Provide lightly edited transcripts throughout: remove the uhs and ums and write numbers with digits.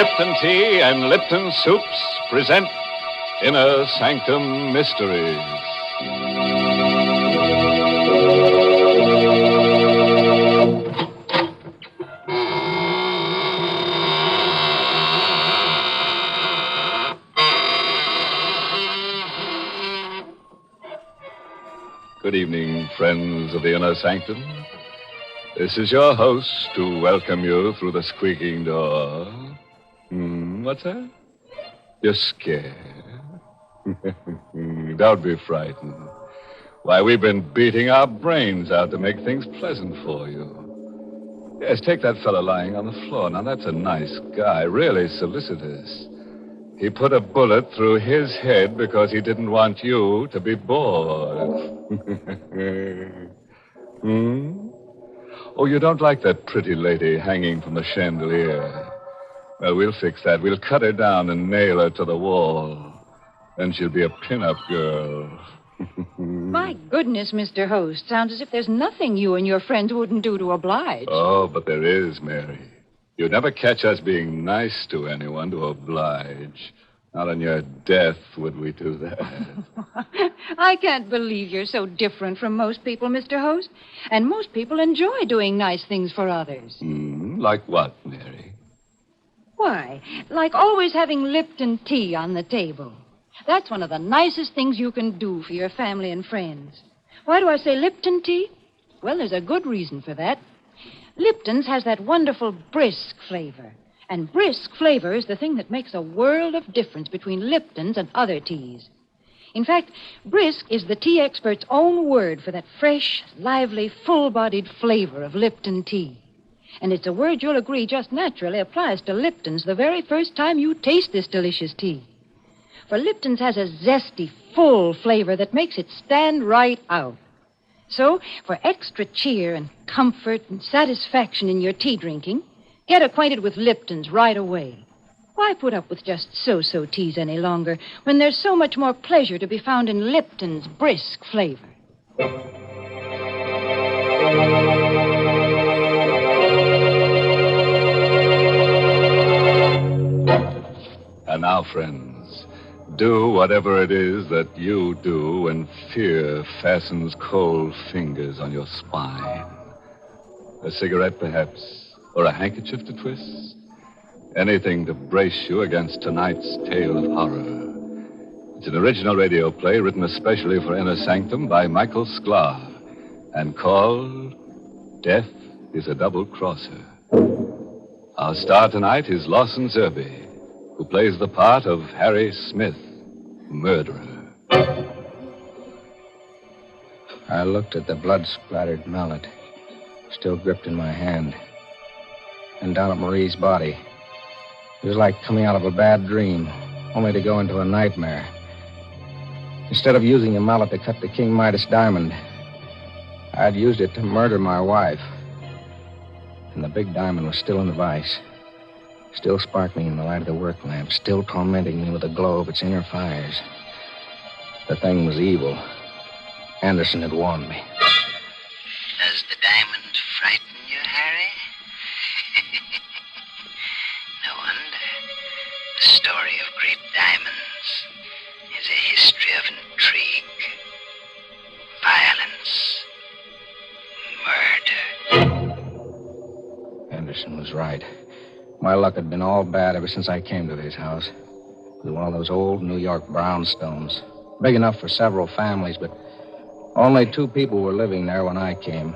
Lipton Tea and Lipton Soups present Inner Sanctum Mysteries. Good evening, friends of the Inner Sanctum. This is your host to welcome you through the squeaking door. What's that? You're scared. Don't be frightened. Why, we've been beating our brains out to make things pleasant for you. Yes, take that fellow lying on the floor. Now, that's a nice guy, really solicitous. He put a bullet through his head because he didn't want you to be bored. Oh, you don't like that pretty lady hanging from the chandelier? Well, we'll fix that. We'll cut her down and nail her to the wall. Then she'll be a pin-up girl. My goodness, Mr. Host. Sounds as if there's nothing you and your friends wouldn't do to oblige. Oh, but there is, Mary. You'd never catch us being nice to anyone to oblige. Not on your death would we do that. I can't believe you're so different from most people, Mr. Host. And most people enjoy doing nice things for others. Like what, Mary? Why, like always having Lipton tea on the table. That's one of the nicest things you can do for your family and friends. Why do I say Lipton tea? Well, there's a good reason for that. Lipton's has that wonderful brisk flavor. And brisk flavor is the thing that makes a world of difference between Lipton's and other teas. In fact, brisk is the tea expert's own word for that fresh, lively, full-bodied flavor of Lipton tea. And it's a word you'll agree just naturally applies to Lipton's the very first time you taste this delicious tea. For Lipton's has a zesty, full flavor that makes it stand right out. So, for extra cheer and comfort and satisfaction in your tea drinking, get acquainted with Lipton's right away. Why put up with just so-so teas any longer when there's so much more pleasure to be found in Lipton's brisk flavor? And now, friends, do whatever it is that you do when fear fastens cold fingers on your spine. A cigarette, perhaps, or a handkerchief to twist? Anything to brace you against tonight's tale of horror. It's an original radio play written especially for Inner Sanctum by Michael Sklar and called Death is a Double Crosser. Our star tonight is Lawson Zerbe, who plays the part of Harry Smith, murderer. I looked at the blood-splattered mallet, still gripped in my hand, and down at Marie's body. It was like coming out of a bad dream, only to go into a nightmare. Instead of using the mallet to cut the King Midas diamond, I'd used it to murder my wife. And the big diamond was still in the vise, still sparkling in the light of the work lamp, still tormenting me with the glow of its inner fires. The thing was evil. Anderson had warned me. Does the diamond frighten you, Harry? No wonder. The story of great diamonds is a history of intrigue, violence, murder. Anderson was right. My luck had been all bad ever since I came to this house. It was one of those old New York brownstones, big enough for several families, but only 2 people were living there when I came.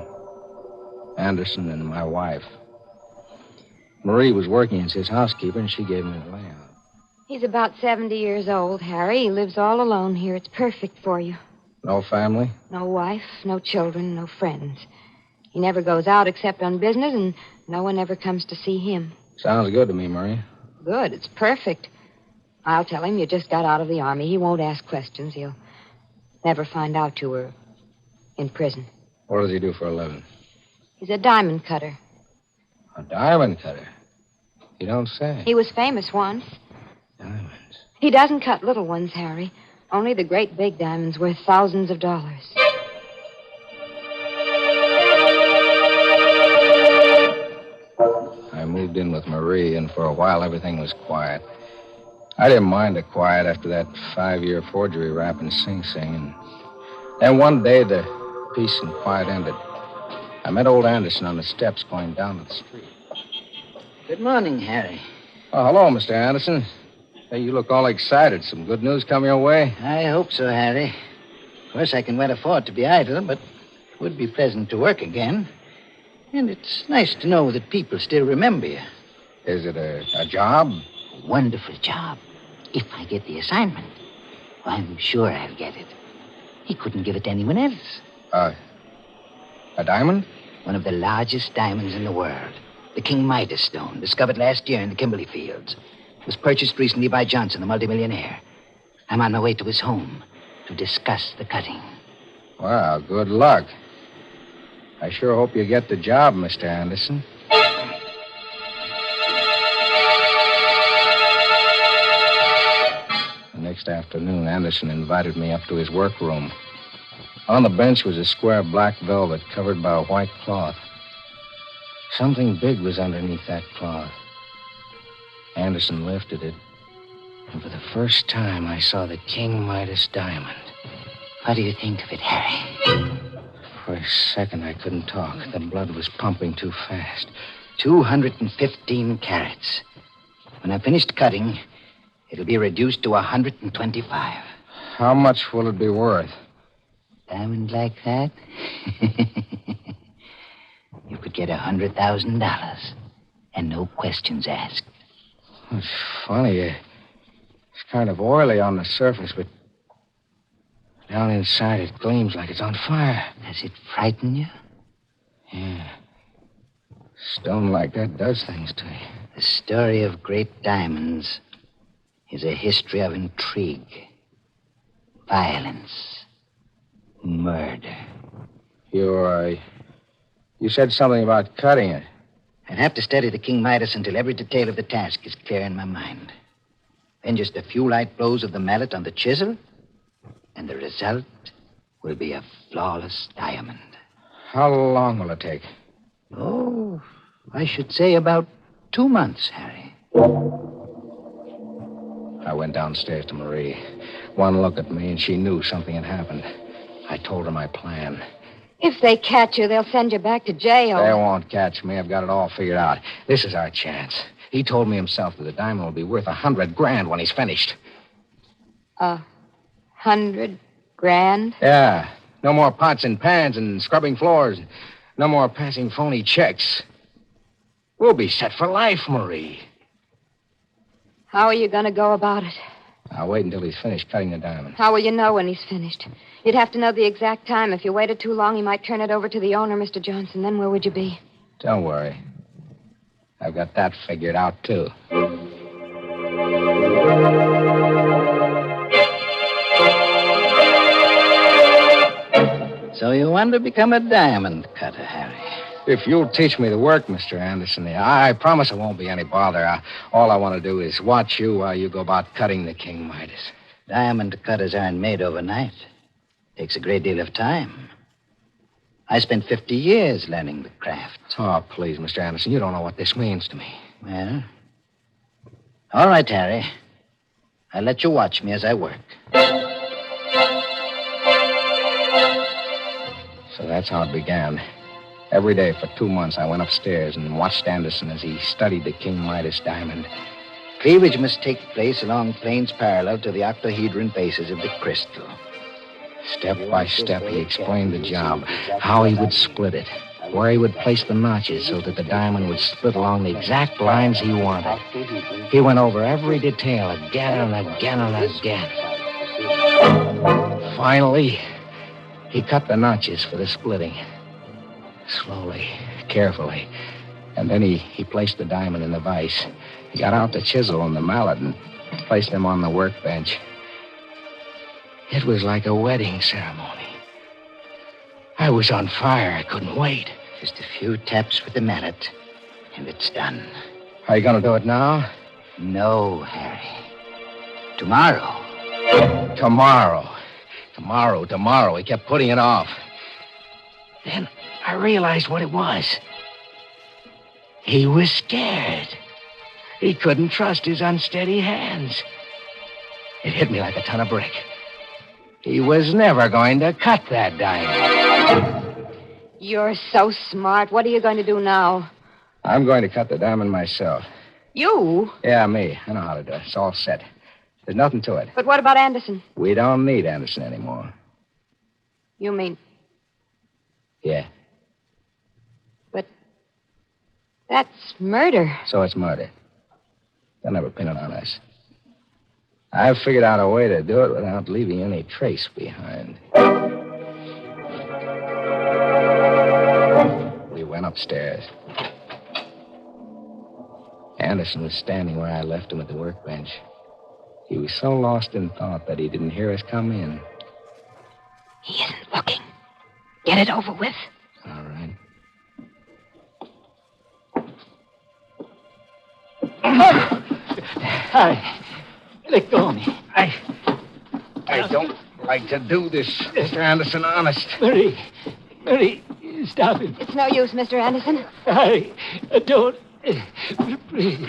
Anderson and my wife. Marie was working as his housekeeper, and she gave me the layout. He's about 70 years old, Harry. He lives all alone here. It's perfect for you. No family? No wife, no children, no friends. He never goes out except on business, and no one ever comes to see him. Sounds good to me, Marie. Good. It's perfect. I'll tell him you just got out of the Army. He won't ask questions. He'll never find out you were in prison. What does he do for a living? He's a diamond cutter. A diamond cutter? You don't say. He was famous once. Diamonds. He doesn't cut little ones, Harry. Only the great big diamonds worth thousands of dollars. I moved moved in with Marie, and for a while everything was quiet. I didn't mind the quiet after that 5-year forgery rap in Sing Sing. And then one day, the peace and quiet ended. I met old Anderson on the steps going down to the street. Good morning, Harry. Oh, hello, Mr. Anderson. Hey, you look all excited. Some good news come your way? I hope so, Harry. Of course, I can well afford to be idle, but it would be pleasant to work again. And it's nice to know that people still remember you. Is it a job? A wonderful job. If I get the assignment, I'm sure I'll get it. He couldn't give it to anyone else. A diamond? One of the largest diamonds in the world. The King Midas stone, discovered last year in the Kimberley fields. It was purchased recently by Johnson, the multimillionaire. I'm on my way to his home to discuss the cutting. Well, good luck. I sure hope you get the job, Mr. Anderson. The next afternoon, Anderson invited me up to his workroom. On the bench was a square black velvet covered by a white cloth. Something big was underneath that cloth. Anderson lifted it, and for the first time I saw the King Midas diamond. What do you think of it, Harry? For a second, I couldn't talk. The blood was pumping too fast. 215 carats. When I'm finished cutting, it'll be reduced to 125. How much will it be worth? Diamond like that? You could get $100,000 and no questions asked. It's funny. It's kind of oily on the surface, but down inside it gleams like it's on fire. Does it frighten you? Yeah. Stone like that does things to you. The story of great diamonds is a history of intrigue, violence, murder. You said something about cutting it. I'd have to study the King Midas until every detail of the task is clear in my mind. Then just a few light blows of the mallet on the chisel, and the result will be a flawless diamond. How long will it take? Oh, I should say about 2 months, Harry. I went downstairs to Marie. One look at me, and she knew something had happened. I told her my plan. If they catch you, they'll send you back to jail. They won't catch me. I've got it all figured out. This is our chance. He told me himself that the diamond will be worth $100,000 when he's finished. $100,000? Yeah. No more pots and pans and scrubbing floors. No more passing phony checks. We'll be set for life, Marie. How are you going to go about it? I'll wait until he's finished cutting the diamond. How will you know when he's finished? You'd have to know the exact time. If you waited too long, he might turn it over to the owner, Mr. Johnson. Then where would you be? Don't worry. I've got that figured out, too. So you want to become a diamond cutter, Harry? If you'll teach me the work, Mr. Anderson, I promise it won't be any bother. All I want to do is watch you while you go about cutting the King Midas. Diamond cutters aren't made overnight. Takes a great deal of time. I spent 50 years learning the craft. Oh, please, Mr. Anderson, you don't know what this means to me. Well, all right, Harry. I'll let you watch me as I work. So that's how it began. Every day for 2 months, I went upstairs and watched Anderson as he studied the King Midas diamond. Cleavage must take place along planes parallel to the octahedron bases of the crystal. Step by step, he explained the job, how he would split it, where he would place the notches so that the diamond would split along the exact lines he wanted. He went over every detail again and again and again. Finally, he cut the notches for the splitting. Slowly, carefully. And then he placed the diamond in the vise. He got out the chisel and the mallet and placed them on the workbench. It was like a wedding ceremony. I was on fire. I couldn't wait. Just a few taps with the mallet, and it's done. Are you going to do it now? No, Harry. Tomorrow. Tomorrow. He kept putting it off. Then I realized what it was. He was scared. He couldn't trust his unsteady hands. It hit me like a ton of brick. He was never going to cut that diamond. You're so smart. What are you going to do now? I'm going to cut the diamond myself. You? Yeah, me. I know how to do it. It's all set. There's nothing to it. But what about Anderson? We don't need Anderson anymore. You mean... Yeah. But that's murder. So it's murder. They'll never pin it on us. I've figured out a way to do it without leaving any trace behind. We went upstairs. Anderson was standing where I left him at the workbench. He was so lost in thought that he didn't hear us come in. He isn't looking. Get it over with. All right. Harry, let go of me. I don't like to do this, Mr. Anderson, honest. Marie, stop him. It's no use, Mr. Anderson. Harry, don't. Please.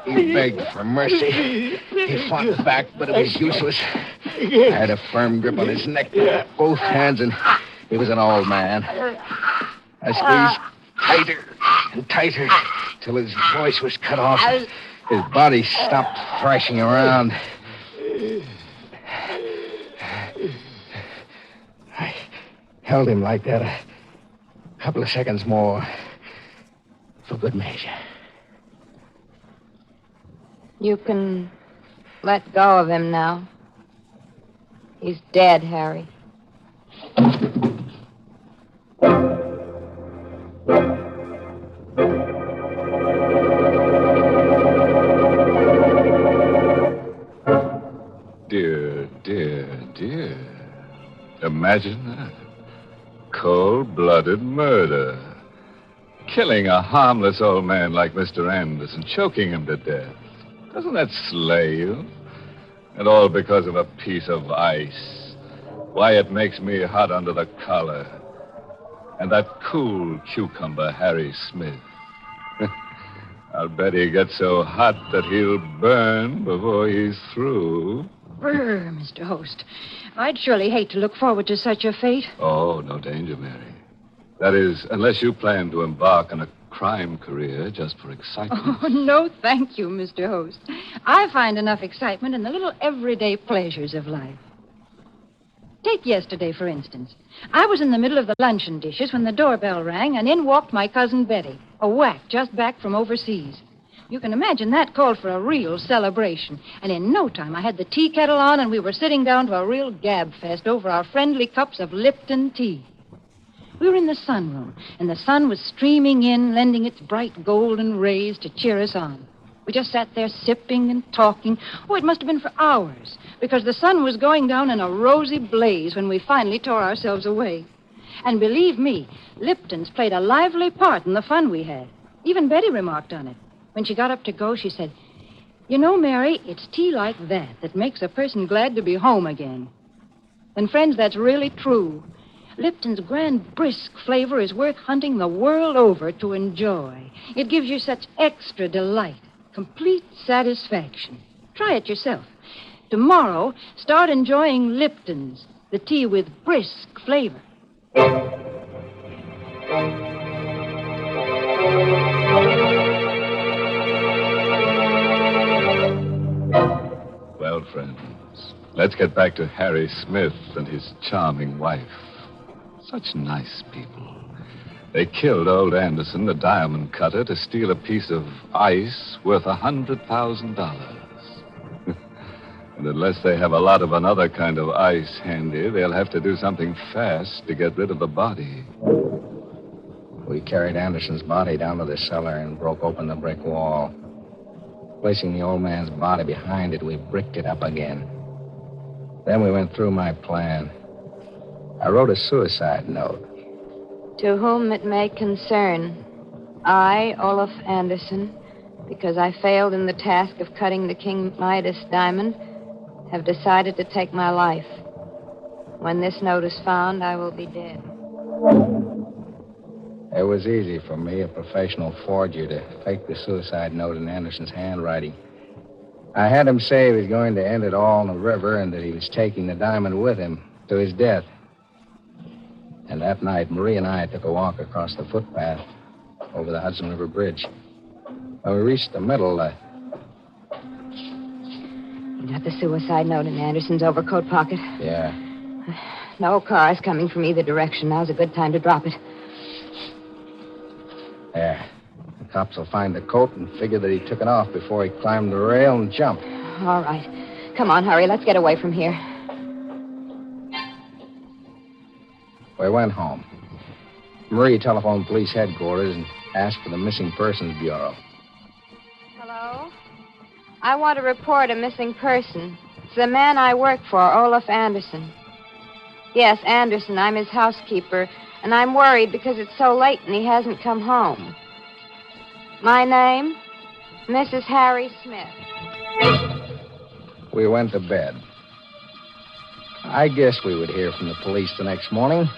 He begged for mercy. He fought back, but it was useless. I had a firm grip on his neck with both hands, and he was an old man. I squeezed tighter and tighter till his voice was cut off. His body stopped thrashing around. I held him like that a couple of seconds more for good measure. You can let go of him now. He's dead, Harry. Dear. Imagine that. Cold-blooded murder. Killing a harmless old man like Mr. Anderson, choking him to death. Doesn't that slay you? And all because of a piece of ice. Why, it makes me hot under the collar. And that cool cucumber, Harry Smith. I'll bet he gets so hot that he'll burn before he's through. Brr, Mr. Host. I'd surely hate to look forward to such a fate. Oh, no danger, Mary. That is, unless you plan to embark on a crime career just for excitement. Oh, no, thank you, Mr. Host. I find enough excitement in the little everyday pleasures of life. Take yesterday, for instance. I was in the middle of the luncheon dishes when the doorbell rang, and in walked my cousin Betty, a whack just back from overseas. You can imagine that called for a real celebration. And in no time, I had the tea kettle on, and we were sitting down to a real gab fest over our friendly cups of Lipton tea. We were in the sunroom, and the sun was streaming in, lending its bright golden rays to cheer us on. We just sat there sipping and talking. Oh, it must have been for hours, because the sun was going down in a rosy blaze when we finally tore ourselves away. And believe me, Lipton's played a lively part in the fun we had. Even Betty remarked on it. When she got up to go, she said, "You know, Mary, it's tea like that makes a person glad to be home again." And, friends, that's really true. Lipton's grand, brisk flavor is worth hunting the world over to enjoy. It gives you such extra delight, complete satisfaction. Try it yourself. Tomorrow, start enjoying Lipton's, the tea with brisk flavor. Well, friends, let's get back to Harry Smith and his charming wife. Such nice people. They killed old Anderson, the diamond cutter, to steal a piece of ice worth $100,000. And unless they have a lot of another kind of ice handy, they'll have to do something fast to get rid of the body. We carried Anderson's body down to the cellar and broke open the brick wall. Placing the old man's body behind it, we bricked it up again. Then we went through my plan. I wrote a suicide note. To whom it may concern, I, Olaf Anderson, because I failed in the task of cutting the King Midas diamond, have decided to take my life. When this note is found, I will be dead. It was easy for me, a professional forger, to fake the suicide note in Anderson's handwriting. I had him say he was going to end it all in the river and that he was taking the diamond with him to his death. And that night, Marie and I took a walk across the footpath over the Hudson River Bridge. When we reached the middle, You got the suicide note in Anderson's overcoat pocket? Yeah. No cars coming from either direction. Now's a good time to drop it. There. The cops will find the coat and figure that he took it off before he climbed the rail and jumped. All right. Come on, hurry. Let's get away from here. We went home. Marie telephoned police headquarters and asked for the Missing Persons Bureau. Hello? I want to report a missing person. It's the man I work for, Olaf Anderson. Yes, Anderson. I'm his housekeeper, and I'm worried because it's so late and he hasn't come home. My name? Mrs. Harry Smith. We went to bed. I guess we would hear from the police the next morning,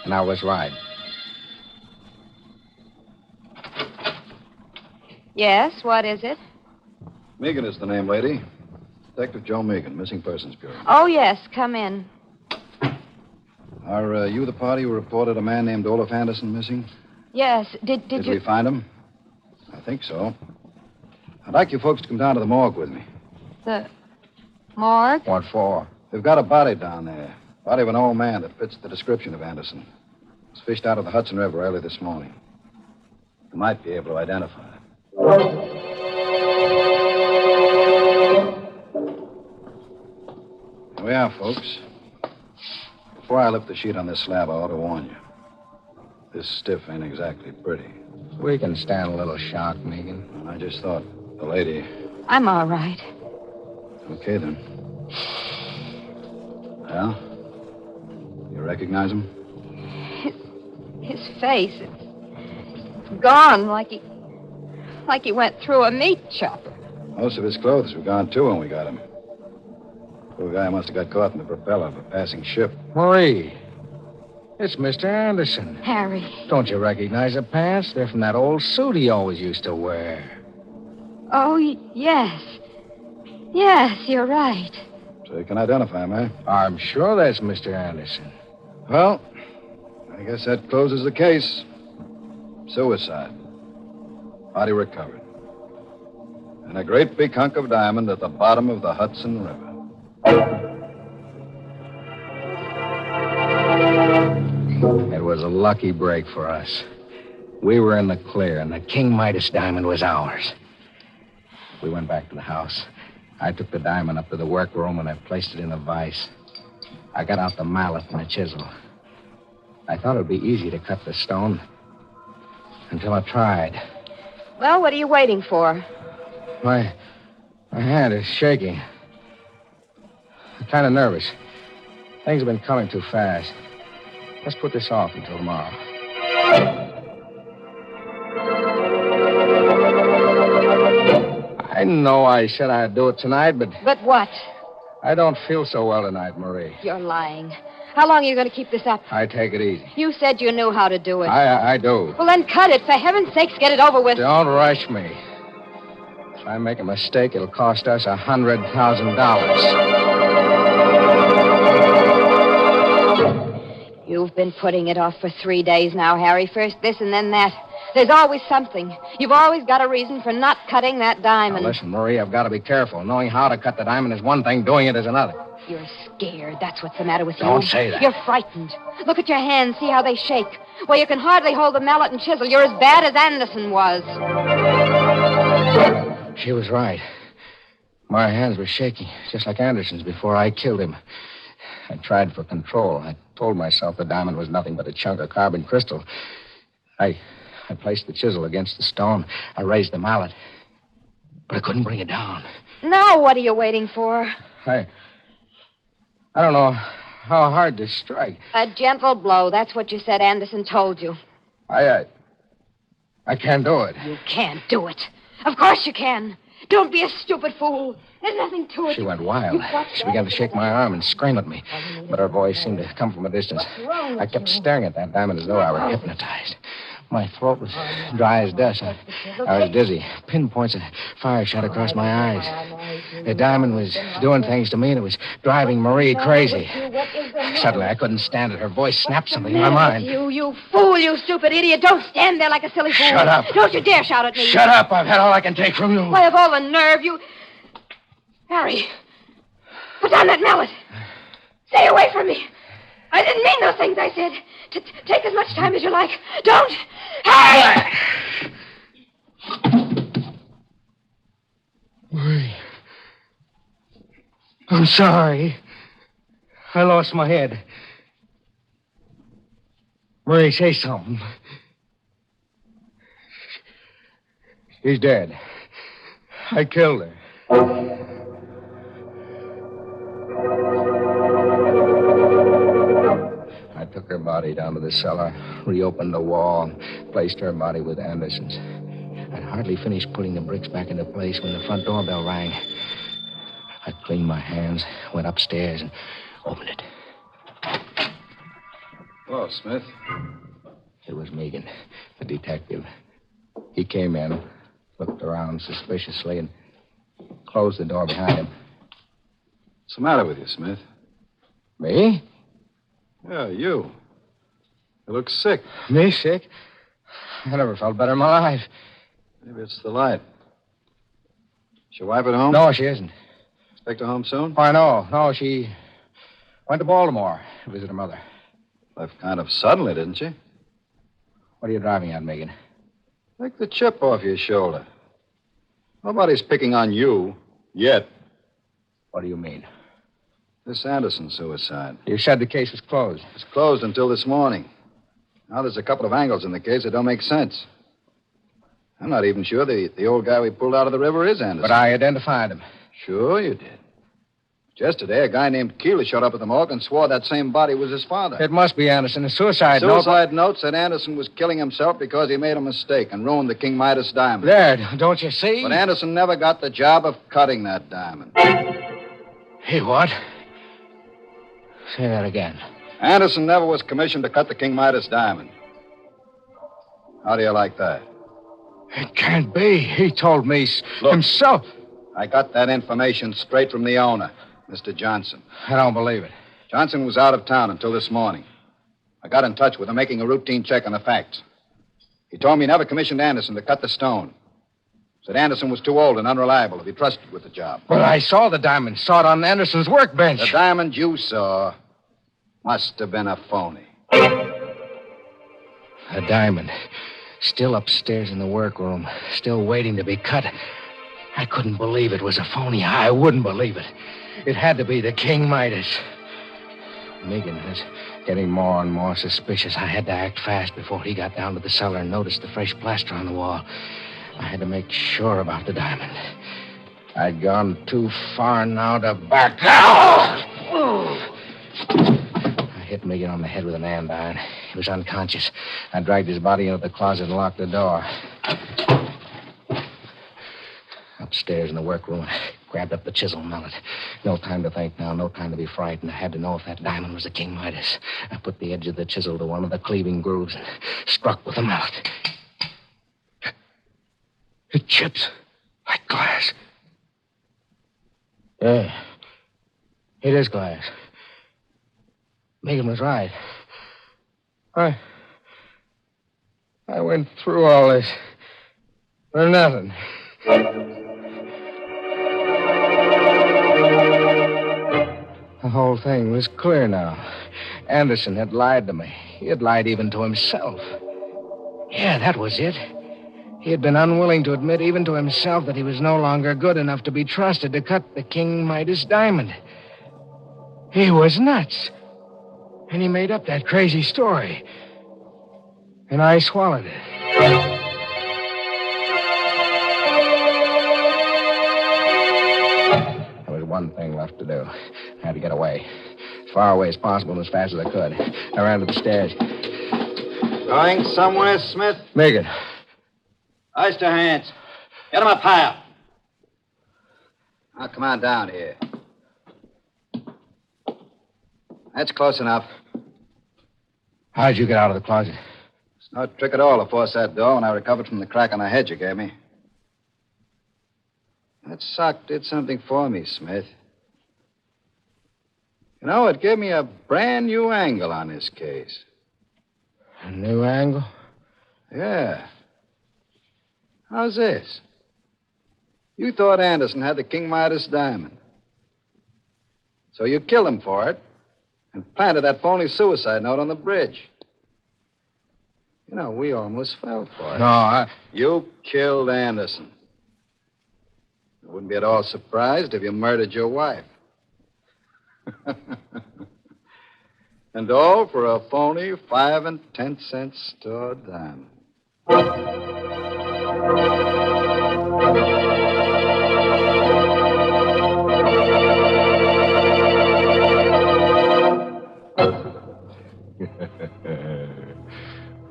and I was right. Yes, what is it? Megan is the name, lady. Detective Joe Megan, Missing Persons Bureau. Oh, yes, come in. Are you the party who reported a man named Olaf Anderson missing? Yes, did Did you... we find him? I think so. I'd like you folks to come down to the morgue with me. The morgue? What for? They've got a body down there. Body of an old man that fits the description of Anderson. It was fished out of the Hudson River early this morning. You might be able to identify it. Here we are, folks. Before I lift the sheet on this slab, I ought to warn you. This stiff ain't exactly pretty. We can stand a little shock, Megan. And I just thought, the lady... I'm all right. Okay, then. Well, you recognize him? His face, it's gone like he went through a meat chopper. Most of his clothes were gone, too, when we got him. Poor guy must have got caught in the propeller of a passing ship. Marie, it's Mr. Anderson. Harry. Don't you recognize the pants? They're from that old suit he always used to wear. Oh, yes. Yes, you're right. So you can identify him, eh? I'm sure that's Mr. Anderson. Well, I guess that closes the case. Suicide. Body recovered. And a great big hunk of diamond at the bottom of the Hudson River. It was a lucky break for us. We were in the clear, and the King Midas diamond was ours. We went back to the house. I took the diamond up to the workroom, and I placed it in a vise. I got out the mallet and a chisel. I thought it would be easy to cut the stone until I tried. Well, what are you waiting for? My hand is shaking. I'm kind of nervous. Things have been coming too fast. Let's put this off until tomorrow. I know I said I'd do it tonight, but... But what? I don't feel so well tonight, Marie. You're lying. How long are you going to keep this up? I take it easy. You said you knew how to do it. I do. Well, then cut it. For heaven's sakes, get it over with. Don't rush me. If I make a mistake, it'll cost us $100,000. You've been putting it off for 3 days now, Harry. First this and then that. There's always something. You've always got a reason for not cutting that diamond. Now, listen, Marie, I've got to be careful. Knowing how to cut the diamond is one thing. Doing it is another. You're scared. That's what's the matter with you. Don't say that. You're frightened. Look at your hands. See how they shake. Well, you can hardly hold the mallet and chisel. You're as bad as Anderson was. She was right. My hands were shaking, just like Anderson's before I killed him. I tried for control. I told myself the diamond was nothing but a chunk of carbon crystal. I placed the chisel against the stone. I raised the mallet. But I couldn't bring it down. Now what are you waiting for? I don't know how hard to strike. A gentle blow. That's what you said Anderson told you. I can't do it. You can't do it. Of course you can. Don't be a stupid fool. There's nothing to it. She went wild. She began to shake my arm and scream at me. But her voice seemed to come from a distance. I kept staring at that diamond as though I were hypnotized. My throat was dry as dust. I was dizzy. Pinpoints of fire shot across my eyes. The diamond was doing things to me, and it was driving Marie crazy. Suddenly, I couldn't stand it. Her voice snapped something in my mind. You fool, you stupid idiot. Don't stand there like a silly fool. Shut up. Don't you dare shout at me. Shut up. I've had all I can take from you. Why, of all the nerve, you... Harry, put down that mallet. Stay away from me. I didn't mean those things I said. Take as much time as you like. Don't. Harry! Marie. I'm sorry. I lost my head. Marie, say something. She's dead. I killed her. I took her body down to the cellar, reopened the wall, and placed her body with Anderson's. I'd hardly finished putting the bricks back into place when the front doorbell rang. I cleaned my hands, went upstairs, and opened it. Hello, Smith. It was Megan, the detective. He came in, looked around suspiciously, and closed the door behind him. What's the matter with you, Smith? Me? Yeah, you. You look sick. Me sick? I never felt better in my life. Maybe it's the light. Is your wife at home? No, she isn't. Expect her home soon? Oh, I know. No, she went to Baltimore to visit her mother. Left kind of suddenly, didn't she? What are you driving at, Megan? Take the chip off your shoulder. Nobody's picking on you yet. What do you mean? This Anderson suicide. You said the case was closed. It's closed until this morning. Now there's a couple of angles in the case that don't make sense. I'm not even sure the old guy we pulled out of the river is Anderson. But I identified him. Sure you did. Yesterday, a guy named Keeler showed up at the morgue and swore that same body was his father. It must be Anderson. A suicide note. Suicide note said Anderson was killing himself because he made a mistake and ruined the King Midas diamond. There, don't you see? But Anderson never got the job of cutting that diamond. He what? Say that again. Anderson never was commissioned to cut the King Midas diamond. How do you like that? It can't be. He told me Look. himself. I got that information straight from the owner, Mr. Johnson. I don't believe it. Johnson was out of town until this morning. I got in touch with him, making a routine check on the facts. He told me he never commissioned Anderson to cut the stone. Said Anderson was too old and unreliable to be trusted with the job. But I saw the diamond. Saw it on Anderson's workbench. The diamond you saw must have been a phony. A diamond. Still upstairs in the workroom. Still waiting to be cut. I couldn't believe it was a phony. I wouldn't believe it. It had to be the King Midas. Megan was getting more and more suspicious. I had to act fast before he got down to the cellar and noticed the fresh plaster on the wall. I had to make sure about the diamond. I'd gone too far now to back out. I hit Megan on the head with an andiron. He was unconscious. I dragged his body into the closet and locked the door. Upstairs in the workroom, I grabbed up the chisel mallet. No time to think now, no time to be frightened. I had to know if that diamond was the King Midas. I put the edge of the chisel to one of the cleaving grooves and struck with the mallet. It chips like glass. Yeah, it is glass. Megan was right. I went through all this for nothing. The whole thing was clear now. Anderson had lied to me. He had lied even to himself. Yeah, that was it. He had been unwilling to admit even to himself that he was no longer good enough to be trusted to cut the King Midas diamond. He was nuts. And he made up that crazy story. And I swallowed it. There was one thing left to do. I had to get away. As far away as possible and as fast as I could. I ran to the stairs. Going somewhere, Smith? Megan. Ice to hands. Get him up higher. Now, come on down here. That's close enough. How'd you get out of the closet? No trick at all to force that door when I recovered from the crack on the head you gave me. That sock did something for me, Smith. You know, it gave me a brand new angle on this case. A new angle? Yeah. How's this? You thought Anderson had the King Midas diamond. So you killed him for it and planted that phony suicide note on the bridge. You know, we almost fell for it. No, You killed Anderson. I wouldn't be at all surprised if you murdered your wife. And all for a phony 5 and 10 cent store diamond.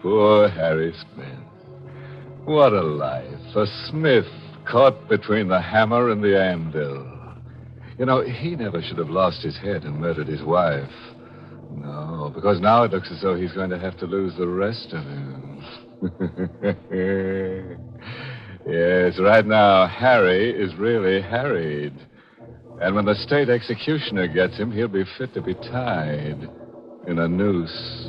Poor Harry Smith. What a life. A Smith caught between the hammer and the anvil. You know, he never should have lost his head and murdered his wife. No, because now it looks as though he's going to have to lose the rest of him. Yes, right now, Harry is really harried. And when the state executioner gets him, he'll be fit to be tied in a noose.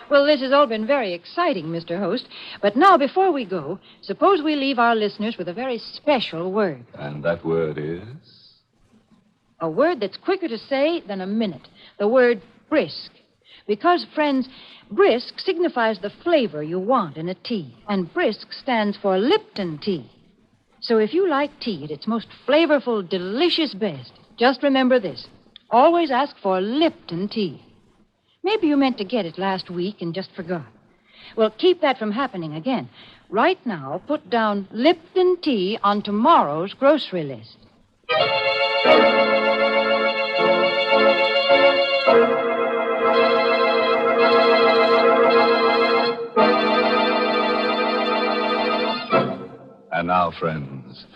Well, this has all been very exciting, Mr. Host. But now, before we go, suppose we leave our listeners with a very special word. And that word is? A word that's quicker to say than a minute. The word brisk. Because, friends, brisk signifies the flavor you want in a tea. And brisk stands for Lipton tea. So if you like tea at its most flavorful, delicious best, just remember this. Always ask for Lipton tea. Maybe you meant to get it last week and just forgot. Well, keep that from happening again. Right now, put down Lipton tea on tomorrow's grocery list. And now, friends,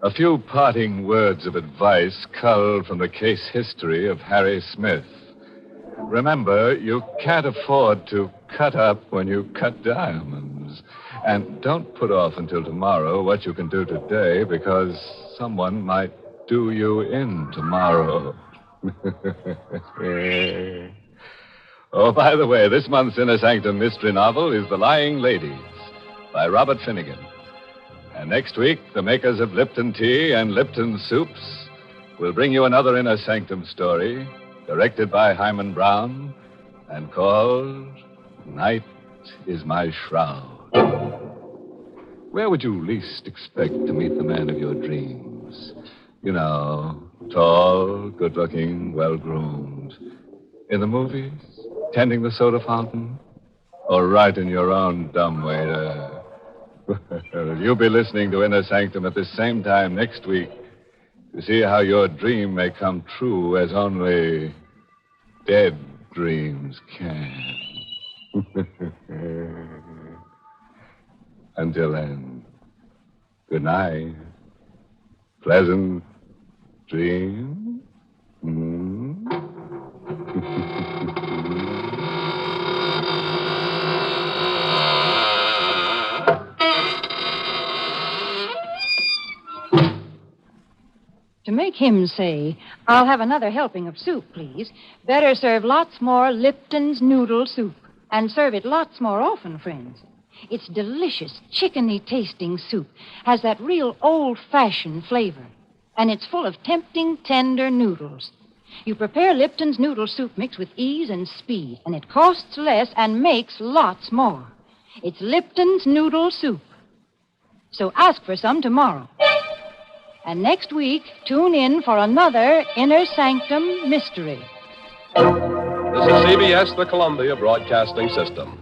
a few parting words of advice culled from the case history of Harry Smith. Remember, you can't afford to cut up when you cut diamonds. And don't put off until tomorrow what you can do today, because someone might do you in tomorrow. Oh, by the way, this month's Inner Sanctum mystery novel is The Lying Ladies by Robert Finnegan. And next week, the makers of Lipton Tea and Lipton Soups will bring you another Inner Sanctum story, directed by Hyman Brown, and called Night is My Shroud. Where would you least expect to meet the man of your dreams? You know, tall, good-looking, well-groomed. In the movies? Tending the soda fountain? Or right in your own dumbwaiter? You'll be listening to Inner Sanctum at the same time next week to see how your dream may come true as only dead dreams can. Until then, good night. Pleasant dreams. To make him say, "I'll have another helping of soup, please," better serve lots more Lipton's noodle soup. And serve it lots more often, friends. It's delicious, chickeny-tasting soup. Has that real old-fashioned flavor. And it's full of tempting, tender noodles. You prepare Lipton's noodle soup mix with ease and speed, and it costs less and makes lots more. It's Lipton's noodle soup. So ask for some tomorrow. And next week, tune in for another Inner Sanctum mystery. This is CBS, the Columbia Broadcasting System.